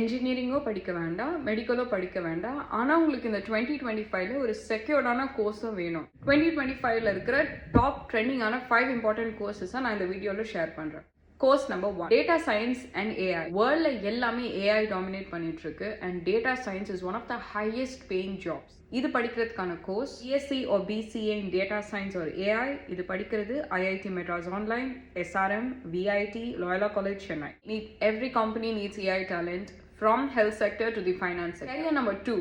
இன்ஜினியரிங்கோ படிக்க வேண்டாம், மெடிக்கலோ படிக்க வேண்டாம். ஆனா உங்களுக்கு இந்த 2025ல ஒரு செக்யூர்டான கோர்ஸும் வேணும். 2025ல இருக்கிற டாப் ட்ரெண்டிங்கான 5 இம்பார்ட்டன்ட் கோர்சஸை நான் இந்த வீடியோல ஷேர் பண்றேன். Course number 1, data science and AI. வேர்ல்ட்ல எல்லாமே ஏஐ டாமினேட் பண்ணிட்டு இருக்கு அண்ட் data science is one of the highest paying jobs. இது படிக்கிறதுக்கான course BSc or BCA in data science or AI. இது படிக்கிறது IIT Madras online, SRM, VIT, Loyola College, Chennai. Every company needs AI talent from health sector to the finance sector. Career number 2,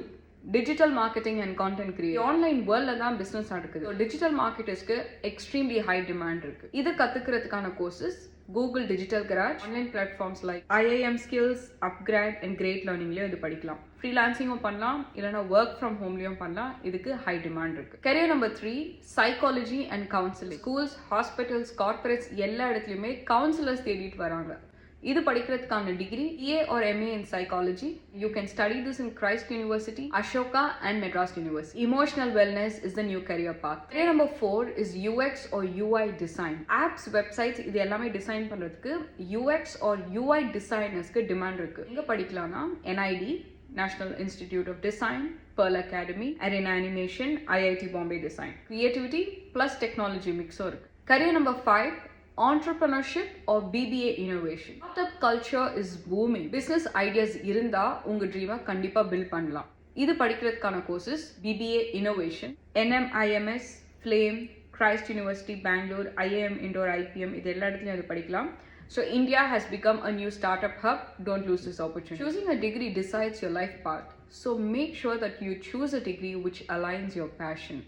digital marketing and content creation. Online வேர்ல்ட்ல தான் business நடக்குது. Digital மார்க்கெட்டர்ஸ்க்கு extremely high demand இருக்கு. இது கத்துக்கிறதுக்கான courses Google digital garage, online platforms like IIM skills, upGrad and great லேர்னிங்லயும் இது படிக்கலாம். ஃப்ரீலான்சிங்கும் பண்ணலாம், இல்லைனா ஒர்க் ஃப்ரம் ஹோம்லயும் பண்ணலாம். இதுக்கு ஹை டிமாண்ட் இருக்கு. Career number 3, psychology and counselling. Schools, hospitals, corporates எல்லா இடத்துலயுமே கவுன்சிலர்ஸ் தேடிட்டு வராங்க. இது படிக்கிறதுக்கான degree EA or MA in psychology. You can study this in Christ University, Ashoka and Madras University. Emotional wellness is the new career path. Career number 4 is UX or UI design. Apps, websites இது எல்லாமே design பண்றதுக்கு UX or UI designers-க்கு demand இருக்கு. எங்க படிக்கலாம்னா NID, National Institute of Design, Pearl Academy, Arena Animation, IIT Bombay Design. Creativity plus technology mixo இருக்கு. Career number 5, entrepreneurship or BBA innovation. Startup culture is booming. Business ideas இருந்தா உங்க ட்ரீமை கண்டிப்பா build பண்ணலாம். இது படிக்கிறதுக்கான courses BBA innovation, NMIMS, Flame, Christ University, Bangalore, IIM Indore, IPM இது எல்லா இடத்துலயும் அது படிக்கலாம். So India has become a new startup hub. Don't lose this opportunity. Choosing a degree decides your life path. So make sure that you choose a degree which aligns your passion.